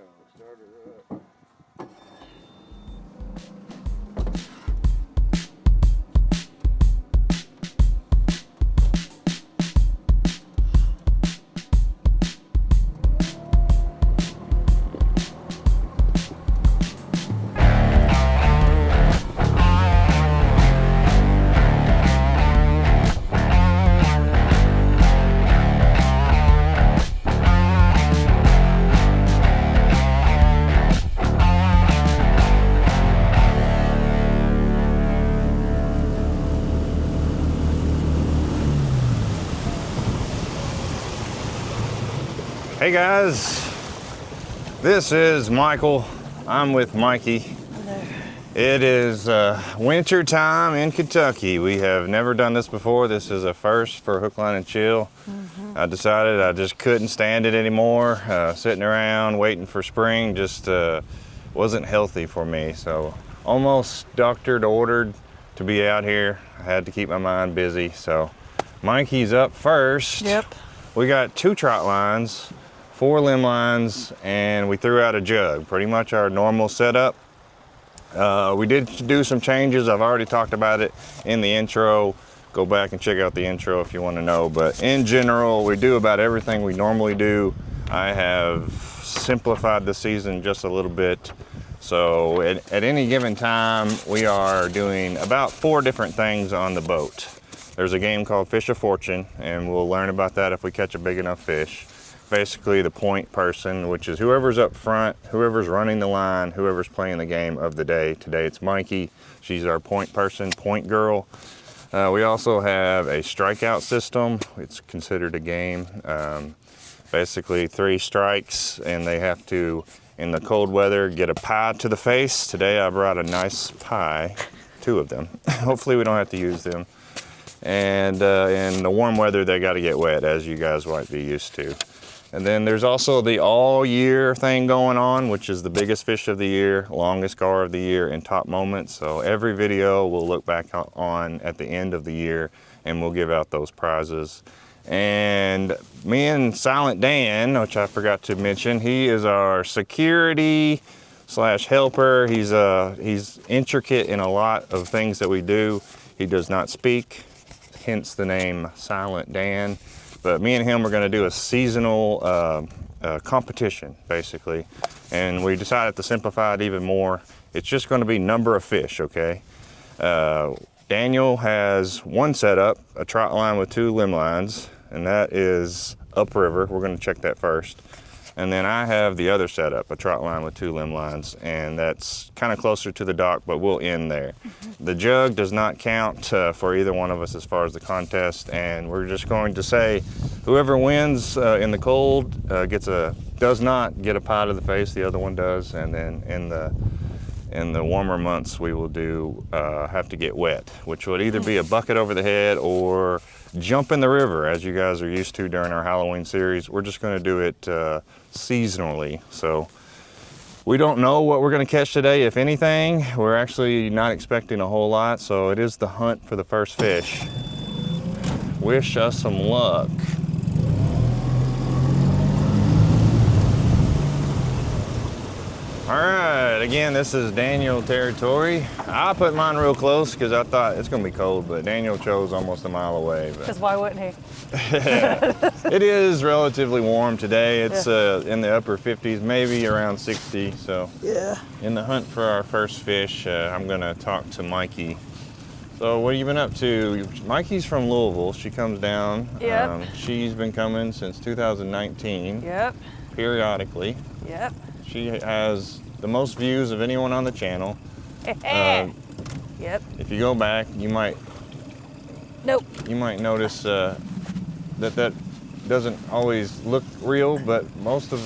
Start her up. Hey guys, this is Michael. I'm with Mikey. Hello. It is winter time in Kentucky. We have never done this before. This is a first for Hook, Line, and Chill. I decided I just couldn't stand it anymore. Sitting around waiting for spring just wasn't healthy for me. So almost doctored ordered to be out here. I had to keep my mind busy. So Mikey's up first. Yep. We got 2 trot lines, 4 limb lines, and we threw out a jug, pretty much our normal setup. We did do some changes. I've already talked about it in the intro. Go back and check out the intro if you want to know. But in general, we do about everything we normally do. I have simplified the season just a little bit. So at any given time, we are doing about 4 different things on the boat. There's a game called Fish of Fortune, and we'll learn about that if we catch a big enough fish. Basically the point person, which is whoever's up front, whoever's running the line, whoever's playing the game of the day. Today it's Mikey. She's our point person, point girl. We also have a strikeout system. It's considered a game. Basically 3 strikes, and they have to, in the cold weather, get a pie to the face. Today I brought a nice pie, 2 of them. Hopefully we don't have to use them. And in the warm weather, they got to get wet, as you guys might be used to. And then there's also the all year thing going on, which is the biggest fish of the year, longest gar of the year, and top moments. So every video we'll look back on at the end of the year, and we'll give out those prizes. And me and Silent Dan, which I forgot to mention, he is our security / helper. He's intricate in a lot of things that we do. He does not speak, hence the name Silent Dan. But me and him are going to do a seasonal competition, basically. And we decided to simplify it even more. It's just going to be number of fish, okay? Daniel has 1 setup, a trot line with 2 limb lines, and that is upriver. We're going to check that first. And then I have the other setup, a trot line with 2 limb lines, and that's kind of closer to the dock, but we'll end there. The jug does not count for either one of us as far as the contest, and we're just going to say whoever wins in the cold does not get a pie to the face, the other one does, and then in the warmer months we will do have to get wet, which would either be a bucket over the head or jump in the river, as you guys are used to during our Halloween series. We're just going to do it seasonally. So we don't know what we're going to catch today, if anything. We're actually not expecting a whole lot, so it is the hunt for the first fish. Wish us some luck. All right, again, this is Daniel territory. I put mine real close because I thought it's gonna be cold, but Daniel chose almost a mile away. Because why wouldn't he? It is relatively warm today. It's in the upper 50s, maybe around 60. So Yeah. in the hunt for our first fish, I'm gonna talk to Mikey. So what have you been up to? Mikey's from Louisville. She comes down. Yep. She's been coming since 2019. Yep. Periodically. Yep. She has the most views of anyone on the channel. Yep. If you go back, you might Nope. notice that doesn't always look real, but most of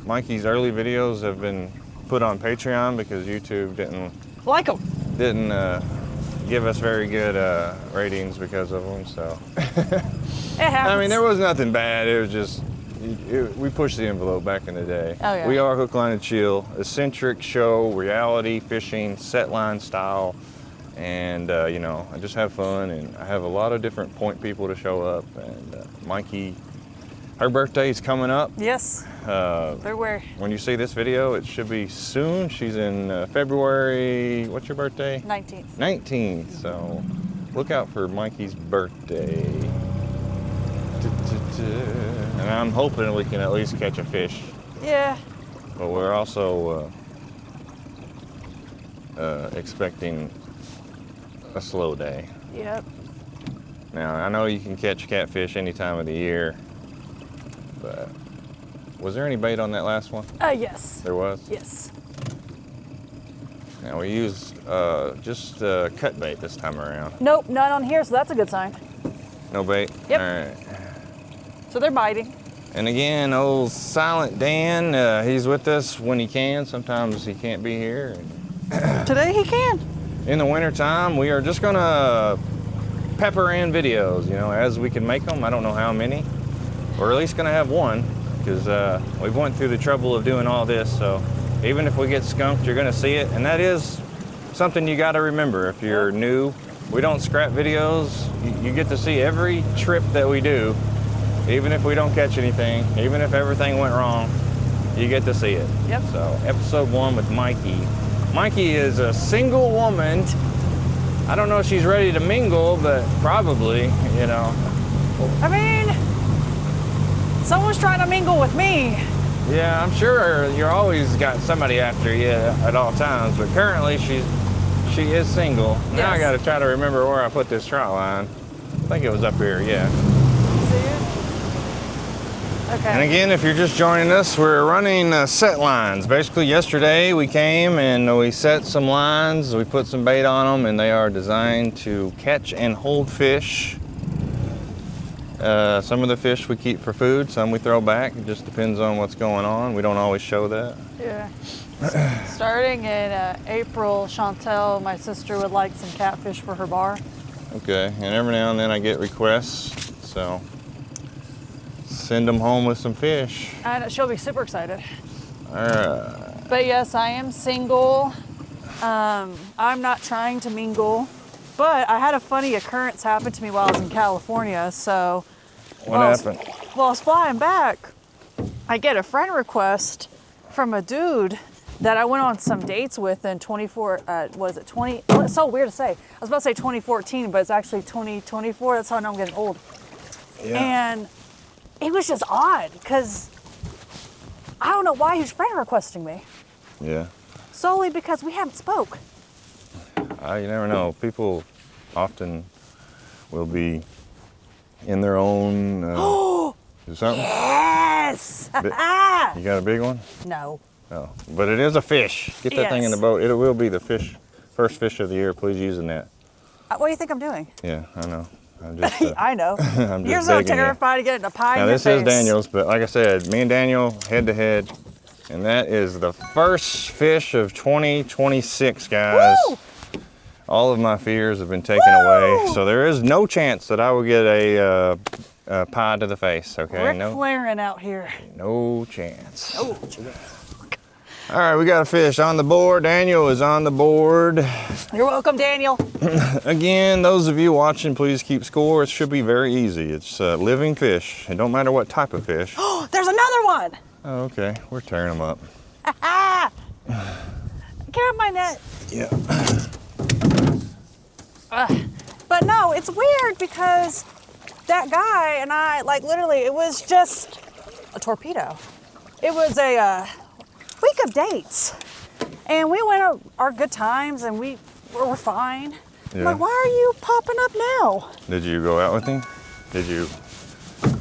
Mikey's early videos have been put on Patreon because YouTube didn't Like him. give us very good ratings because of them. So It happens. I mean, there was nothing bad. It was just we pushed the envelope back in the day. Oh, yeah. We are Hook, Line, and Chill, eccentric show, reality fishing, set line style, and you know, I just have fun, and I have a lot of different point people to show up, and Mikey Her birthday's coming up. Yes. When Where? you see this video, it should be soon. She's in February. What's your birthday? 19th. 19th. So look out for Mikey's birthday. And I'm hoping we can at least catch a fish. Yeah. But we're also expecting a slow day. Yep. Now, I know you can catch catfish any time of the year, but was there any bait on that last one? Yes. There was? Yes. Now, we used just cut bait this time around. Nope, none on here, so that's a good sign. No bait? Yep. All right. So they're biting. And again, old Silent Dan, he's with us when he can. Sometimes he can't be here. Today he can. In the wintertime, we are just gonna pepper in videos, you know, as we can make them. I don't know how many. We're at least gonna have one, because we've went through the trouble of doing all this, so even if we get skunked, you're gonna see it. And that is something you gotta remember if you're new. We don't scrap videos. You get to see every trip that we do, even if we don't catch anything, even if everything went wrong, you get to see it. Yep. So episode 1 with Mikey. Mikey is a single woman. I don't know if she's ready to mingle, but probably, you know. I mean, someone's trying to mingle with me. Yeah, I'm sure you're always got somebody after you at all times, but currently she is single. Now I Yes. gotta try to remember where I put this trot line. I think it was up here, yeah. See it? Okay. And again, if you're just joining us, we're running set lines. Basically, yesterday we came and we set some lines, we put some bait on them, and they are designed to catch and hold fish. Some of the fish we keep for food, some we throw back. It just depends on what's going on. We don't always show that. Yeah. Starting in April, Chantel, my sister, would like some catfish for her bar. Okay, and every now and then I get requests, so send them home with some fish. And she'll be super excited. All right. But yes, I am single. I'm not trying to mingle, but I had a funny occurrence happen to me while I was in California. So, What happened? While I was flying back, I get a friend request from a dude that I went on some dates with in 20? Oh, it's so weird to say. I was about to say 2014, but it's actually 2024. That's how I know I'm getting old. Yeah. And it was just odd because I don't know why he was friend requesting me. Yeah. Solely because we haven't spoke. You never know. People often will be in their own. Do something? Yes! You got a big one? No. No. But it is a fish. Get that thing in the boat. It will be the first fish of the year. Please using that. What do you think I'm doing? Yeah, I know. I'm just. I know. I'm just You're so begging you. terrified to get in a pie Now in your this is face. Daniel's, but like I said, me and Daniel head to head, and that is the first fish of 2026, guys. Woo! All of my fears have been taken away, so there is no chance that I will get a pie to the face. Okay, Rick Flaring out here. no chance. Oh, All right, we got a fish on the board. Daniel is on the board. you're welcome, Daniel. Again, those of you watching, please keep score. It should be very easy. It's living fish. It don't matter what type of fish. Oh, there's another one. Oh, okay, we're tearing them up. Get off my net. Yeah. But no, it's weird because that guy and I, like literally, it was just a torpedo. It was a week of dates. And we went our good times and we were fine. Yeah. I'm like, why are you popping up now? Did you go out with him? Did you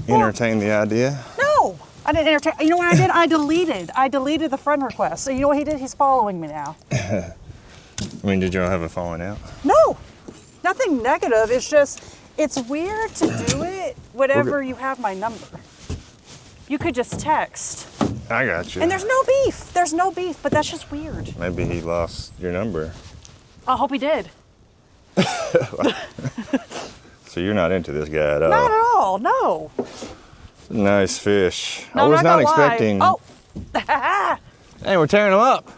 entertain the idea? No, I didn't entertain. You know what I did? I deleted the friend request. So you know what he did? He's following me now. I mean, did y'all have a falling out? No, nothing negative. It's just, it's weird to do it whenever you have my number. You could just text. I got you. And there's no beef. There's no beef, but that's just weird. Maybe he lost your number. I hope he did. So you're not into this guy at all? Not at all, no. Nice fish. No, I was I'm not gonna lie. expecting. Oh, Hey, we're tearing them up.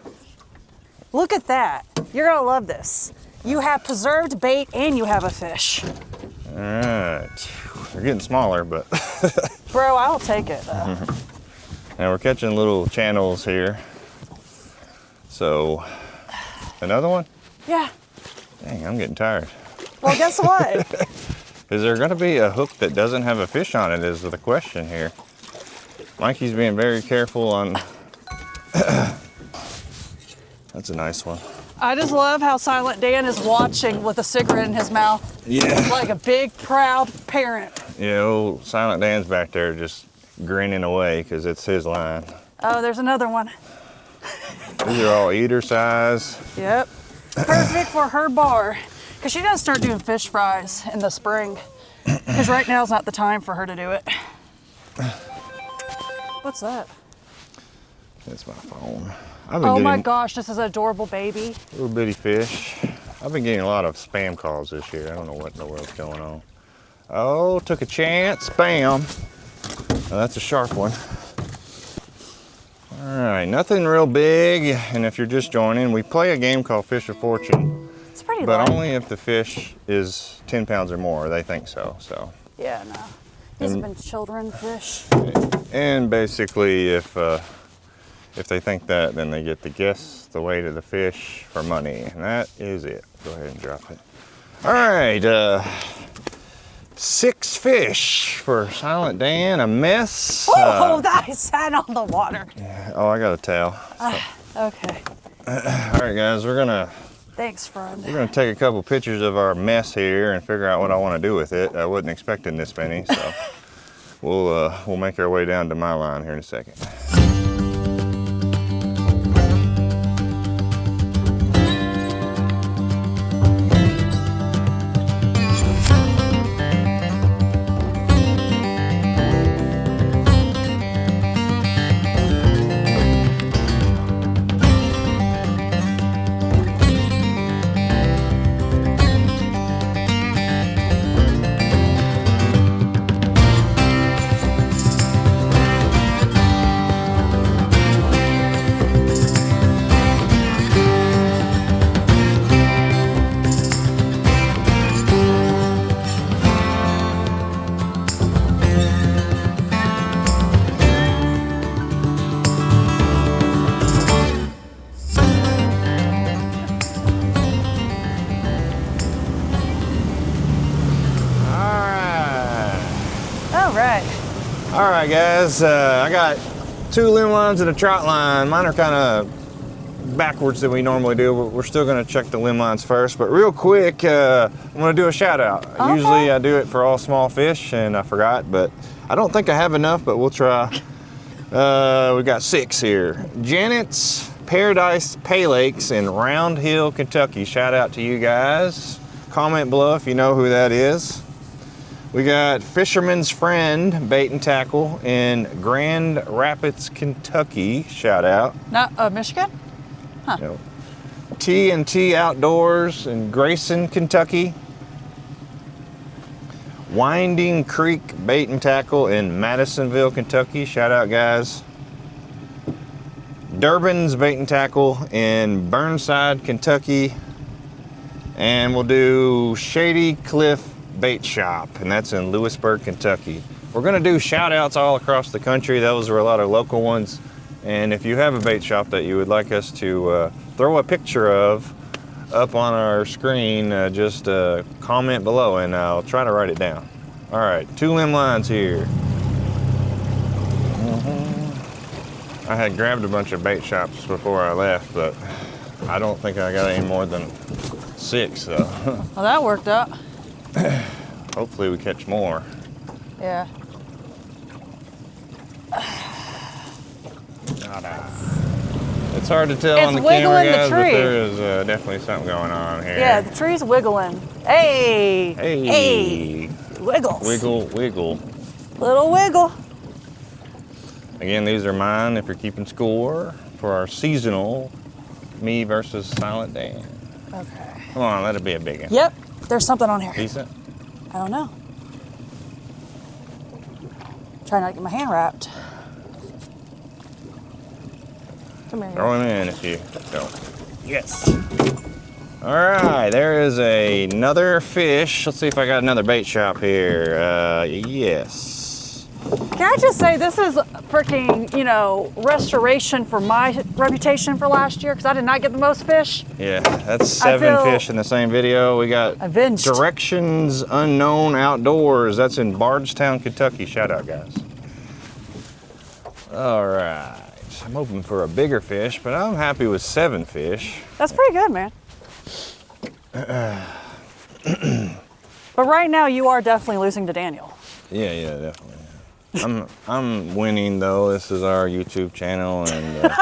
look at that. You're gonna love this. You have preserved bait and you have a fish. All right. They're getting smaller, but. Bro, I'll take it. And we're catching little channels here. So, another one? Yeah. Dang, I'm getting tired. Well, guess what? Is there gonna be a hook that doesn't have a fish on it is the question here. Mikey's being very careful on. That's a nice one. I just love how Silent Dan is watching with a cigarette in his mouth. Yeah. Like a big, proud parent. Yeah, old Silent Dan's back there just grinning away because it's his line. Oh, there's another one. These are all eater size. Yep. Perfect for her bar. Because she does start doing fish fries in the spring. Because right now is not the time for her to do it. What's that? That's my phone. I've been Oh my getting gosh, this is an adorable baby. little bitty fish. I've been getting a lot of spam calls this year. I don't know what in the world's going on. Oh, took a chance. Spam. Oh, that's a sharp one. All right, nothing real big. And if you're just joining, we play a game called Fish of Fortune. It's pretty But light. only if the fish is 10 pounds or more, they think so. Yeah, no. These have been children fish. And basically, if they think that, then they get to guess the weight of the fish for money. And that is it. Go ahead and drop it. All right, 6 fish for Silent Dan, a mess. Oh, that sat on the water. Oh, I got a towel. Okay. All right, guys, we're gonna Thanks, friend. take a couple pictures of our mess here and figure out what I want to do with it. I wasn't expecting this many, so we'll make our way down to my line here in a second. All right, guys, I got 2 limb lines and a trot line. Mine are kind of backwards than we normally do. We're still gonna check the limb lines first, but real quick, I'm gonna do a shout out. Okay. Usually I do it for all small fish and I forgot, but I don't think I have enough, but we'll try. We got 6 here. Janet's Paradise Pay Lakes in Round Hill, Kentucky. Shout out to you guys. Comment below if you know who that is. We got Fisherman's Friend Bait and Tackle in Grand Rapids, Kentucky. Shout out. Not Michigan? Huh. No. T&T Outdoors in Grayson, Kentucky. Winding Creek Bait and Tackle in Madisonville, Kentucky. Shout out, guys. Durbin's Bait and Tackle in Burnside, Kentucky. And we'll do Shady Cliff Bait Shop, and that's in Lewisburg, Kentucky. We're gonna do shout outs all across the country. Those are a lot of local ones. And if you have a bait shop that you would like us to throw a picture of up on our screen, just comment below and I'll try to write it down. All right, 2 limb lines here. I had grabbed a bunch of bait shops before I left, but I don't think I got any more than 6 though. Well, that worked out. Hopefully we catch more. Yeah. It's hard to tell It's on the camera, wiggling the guys, but tree. there is definitely something going on here. Yeah, the tree's wiggling. Hey! Hey! Hey! Wiggles. Wiggle, wiggle. Little wiggle. Again, these are mine if you're keeping score for our seasonal me versus Silent Dan. Okay. Come on, let it be a big one. Yep, there's something on here. Decent? I don't know. Try not to get my hand wrapped. Come here. Throw him in if you don't. Yes. All right, there is another fish. Let's see if I got another bait shop here. Yes. Can I just say this is freaking, you know, restoration for my reputation for last year because I did not get the most fish. Yeah, that's 7 fish in the same video. We got avenged. Directions Unknown Outdoors. That's in Bardstown, Kentucky. Shout out, guys. All right, I'm hoping for a bigger fish, but I'm happy with 7 fish. That's pretty good, man. But right now you are definitely losing to Daniel. Yeah, definitely. I'm winning though. This is our YouTube channel, and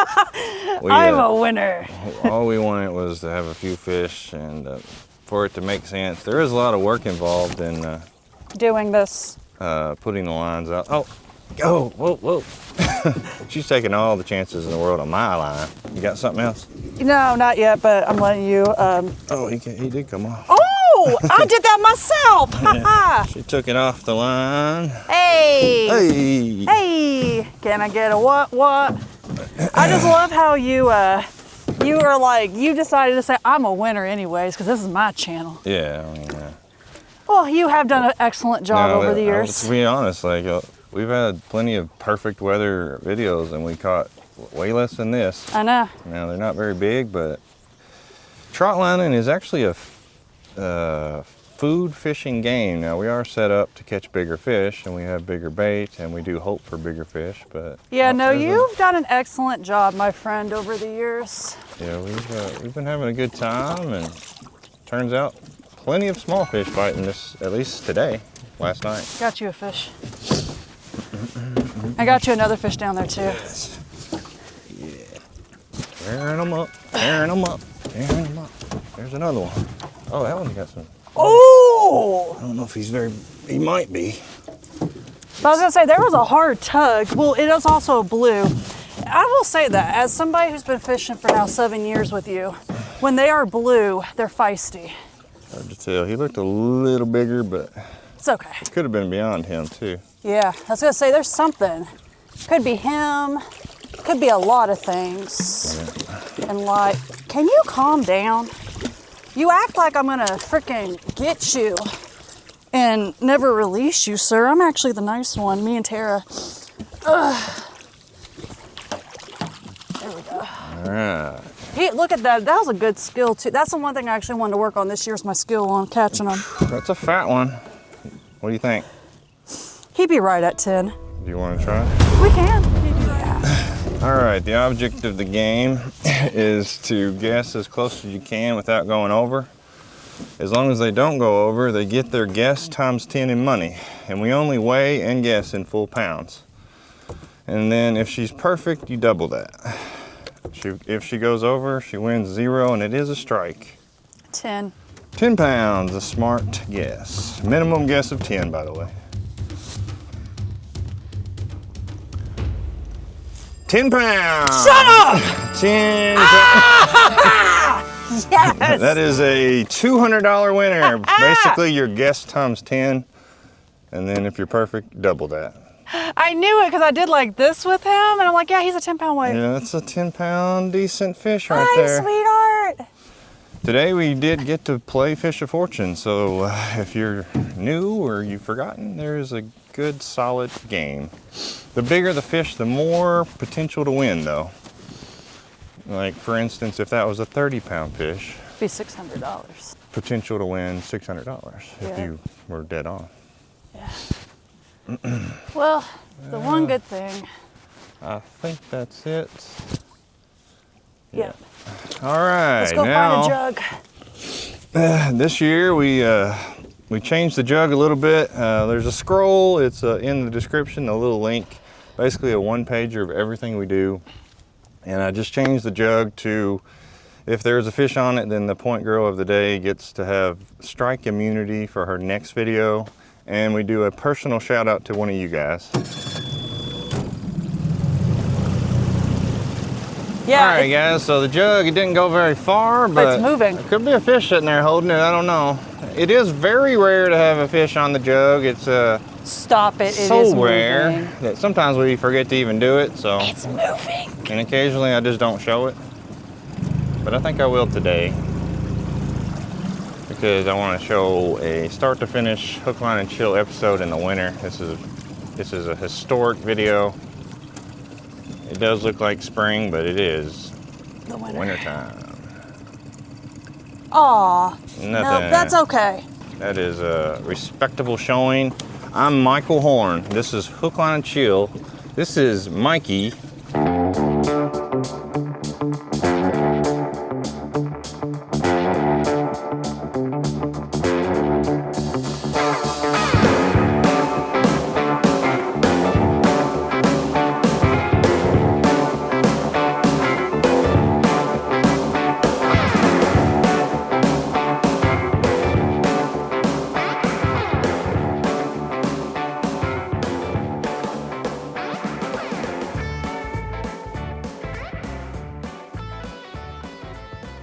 I'm a winner. All we wanted was to have a few fish, and for it to make sense. There is a lot of work involved in doing this. Putting the lines out. Oh, whoa! She's taking all the chances in the world on my line. You got something else? No, not yet. But I'm letting you. Oh, he did come off. Oh, I did that myself. Yeah, she took it off the line. Hey. Can I get a what? I just love how you are like, you decided to say, I'm a winner anyways, because this is my channel. Yeah, I mean, yeah. Well, you have done an excellent job over the years. To be honest, like we've had plenty of perfect weather videos, and we caught way less than this. I know. Now, they're not very big, but trot lining is actually a food fishing game. Now, we are set up to catch bigger fish, and we have bigger bait, and we do hope for bigger fish, but yeah, no, you've done an excellent job, my friend, over the years. Yeah, we've been having a good time, and turns out plenty of small fish biting this, at least today, last night. Got you a fish. I got you another fish down there too. Yes. Yeah. Tearing them up, tearing them up, tearing them up. There's another one. Oh, that one's got some. Oh! I don't know if he might be. But I was gonna say, there was a hard tug. Well, it is also blue. I will say that, as somebody who's been fishing for now 7 years with you, when they are blue, they're feisty. Hard to tell. He looked a little bigger, but it's okay. It could have been beyond him too. Yeah, I was gonna say, there's something. Could be him, could be a lot of things. Yeah. And like, can you calm down? You act like I'm gonna freaking get you and never release you, sir. I'm actually the nice one, me and Tara. Ugh. There we go. All right. Hey, look at that. That was a good skill too. That's the one thing I actually wanted to work on this year is my skill on catching them. That's a fat one. What do you think? He'd be right at 10. Do you want to try? We can. All right, the object of the game is to guess as close as you can without going over. As long as they don't go over, they get their guess times 10 in money. And we only weigh and guess in full pounds. And then if she's perfect, you double that. If she goes over, she wins 0, and it is a strike. 10. 10 pounds, a smart guess. Minimum guess of 10, by the way. 10 pounds. Shut up! 10 pounds. Yes. That is a $200 winner. Basically, your guess times 10, and then if you're perfect, double that. I knew it because I did like this with him, and I'm like, yeah, he's a 10-pound weight. Yeah, that's a 10-pound decent fish right Hi, there. Sweetheart. Today we did get to play Fish of Fortune, so if you're new or you've forgotten, there's a good solid game. The bigger the fish, the more potential to win though. Like for instance, if that was a 30-pound fish, it'd be $600. Potential to win $600 if you were dead on. Yeah. Well, the one good thing. I think that's it. Yeah. All right. Let's go now, find a jug. This year we changed the jug a little bit. There's a scroll. It's in the description, a little link, basically a one-pager of everything we do. And I just changed the jug to, if there's a fish on it, then the point girl of the day gets to have strike immunity for her next video. And we do a personal shout out to one of you guys. Yeah. All right, guys, so the jug, it didn't go very far, but it's moving. There could be a fish sitting there holding it, I don't know. It is very rare to have a fish on the jug. It's Stop it, it so is rare moving. that sometimes we forget to even do it, so. It's moving. And occasionally I just don't show it. But I think I will today. because I want to show a start to finish hook, line, and chill episode in the winter. This is a historic video. It does look like spring, but it is The winter. wintertime. Aw, no, Nothing. that's okay. That is a respectable showing. I'm Michael Horn. This is Hook, Line, and Chill. This is Mikey.